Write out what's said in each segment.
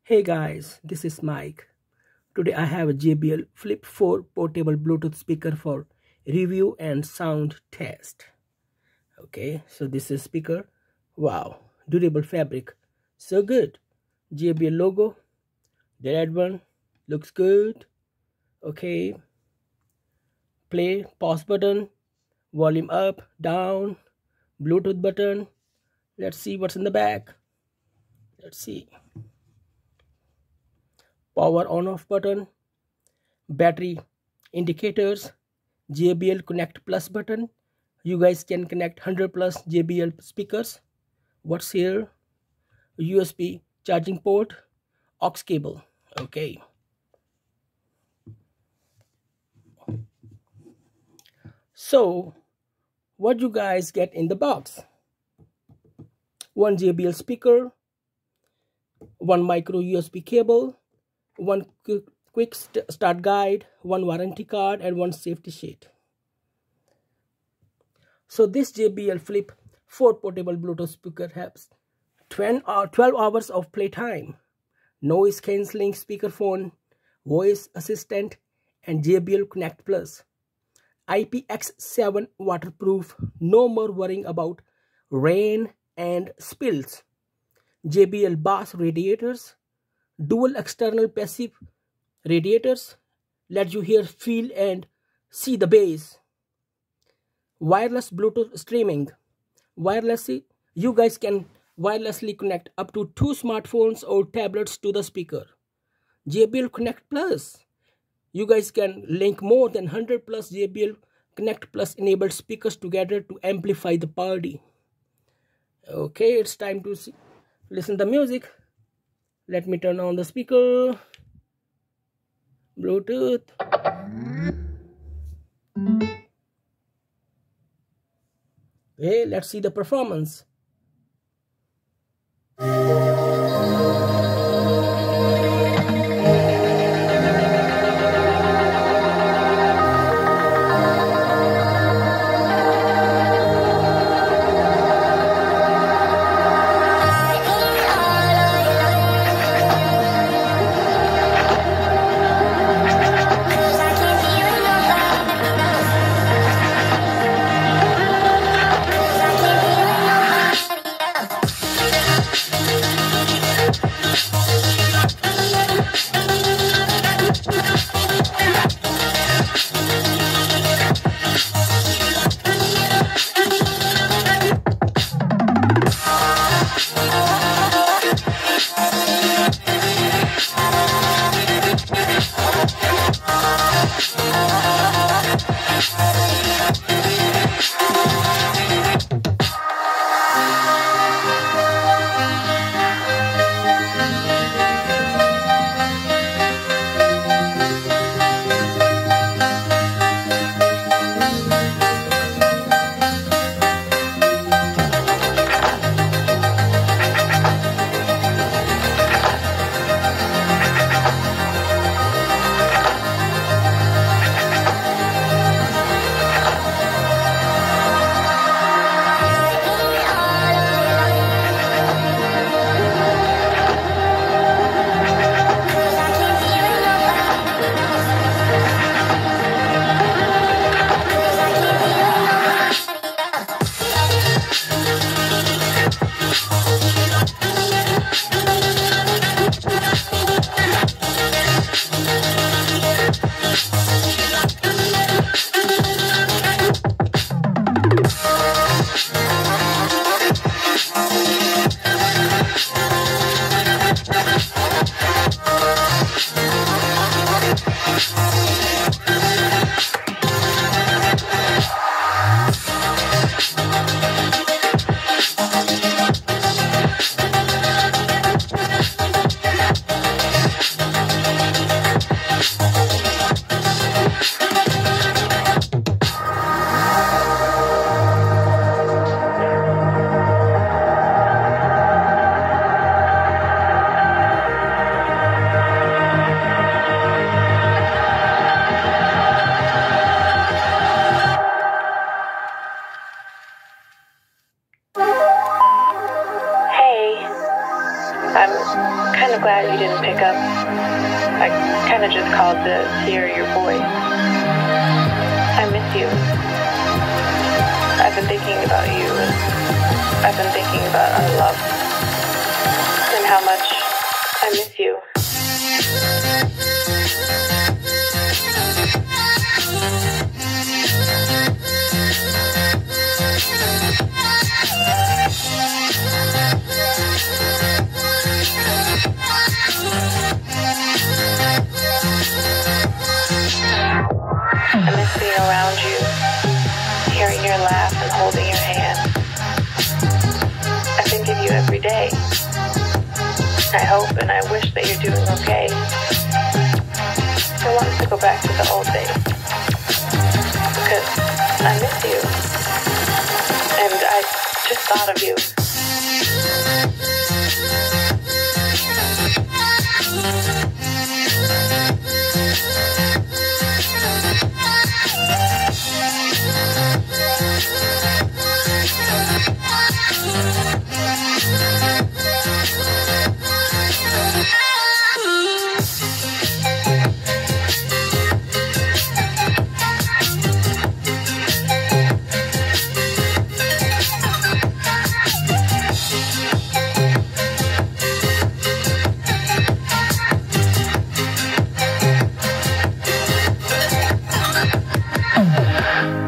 Hey guys, this is Mike. Today I have a JBL Flip 4 portable Bluetooth speaker for review and sound test. Okay, so this is speaker. Wow, durable fabric. So good. JBL logo. The red one looks good. Okay. Play, pause button, volume up, down, Bluetooth button. Let's see what's in the back. Let's see. Power on off button, battery indicators, JBL Connect Plus button. You guys can connect 100 plus JBL speakers. What's here? USB charging port, aux cable. Okay. So what you guys get in the box? One JBL speaker, one micro USB cable, one quick start guide, one warranty card, and one safety sheet. So this JBL Flip 4 portable Bluetooth speaker has 12 hours of playtime, noise cancelling speakerphone, voice assistant, and JBL Connect Plus. Ipx7 Waterproof, no more worrying about rain and spills. JBL Bass Radiators, dual external passive radiators, let you hear, feel, and see the bass. Wireless Bluetooth streaming. Wirelessly, you guys can wirelessly connect up to 2 smartphones or tablets to the speaker. JBL Connect Plus. You guys can link more than 100 plus JBL Connect Plus enabled speakers together to amplify the party. Okay, it's time to listen to the music. Let me turn on the speaker. Bluetooth. Okay, let's see the performance. kind of glad you didn't pick up. I kind of just called to hear your voice. I miss you. I've been thinking about you, and I've been thinking about our love, and how much I miss you. I miss being around you, hearing your laugh and holding your hand. I think of you every day. I hope and I wish that you're doing okay. I want us to go back to the old days, because I miss you, and I just thought of you.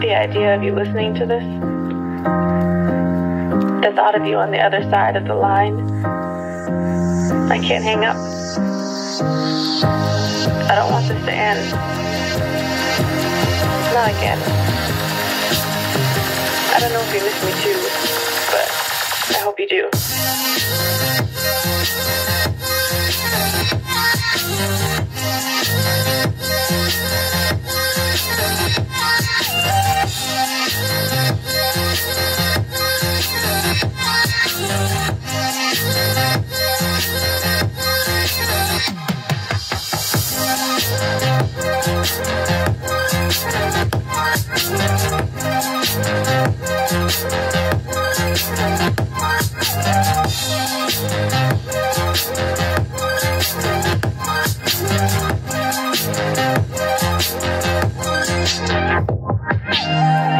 The idea of you listening to this, the thought of you on the other side of the line, I can't hang up. I don't want this to end. Not again. I don't know if you miss me too, but I hope you do.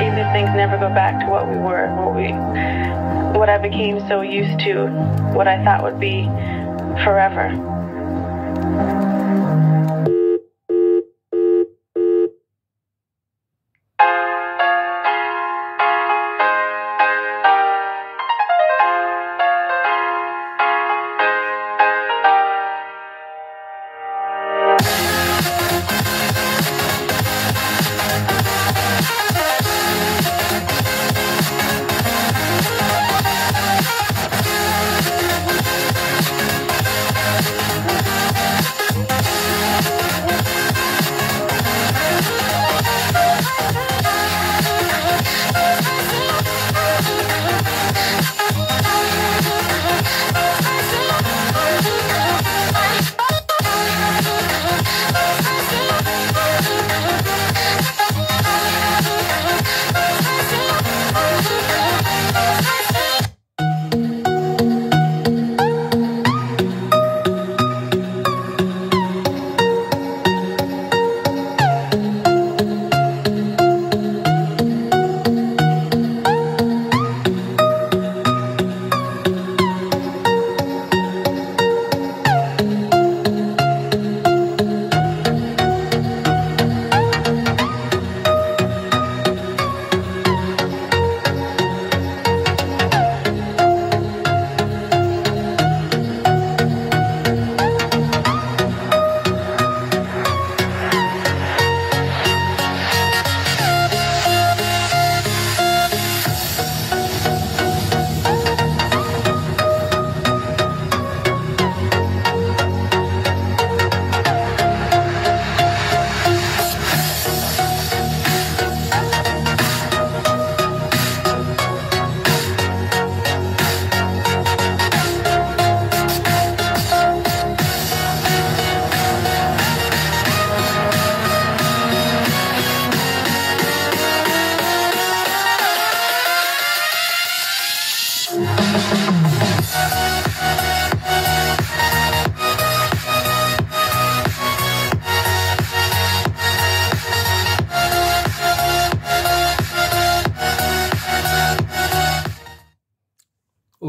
Even if things never go back to what we were, what I became so used to, what I thought would be forever.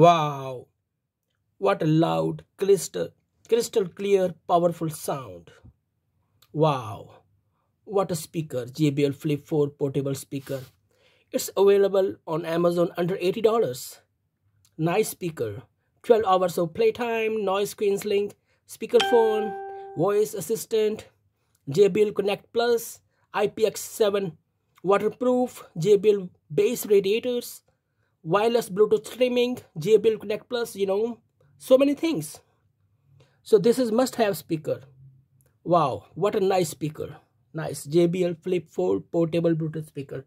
Wow, what a loud, crystal clear, powerful sound. Wow, what a speaker. JBL Flip 4 portable speaker. It's available on Amazon under $80. Nice speaker. 12 hours of playtime, noise cancelling, speakerphone, voice assistant, JBL Connect Plus, Ipx7 Waterproof, JBL bass radiators, wireless Bluetooth streaming, JBL Connect Plus, so many things. So this is must-have speaker. Wow, what a nice speaker. Nice JBL Flip 4 portable Bluetooth speaker.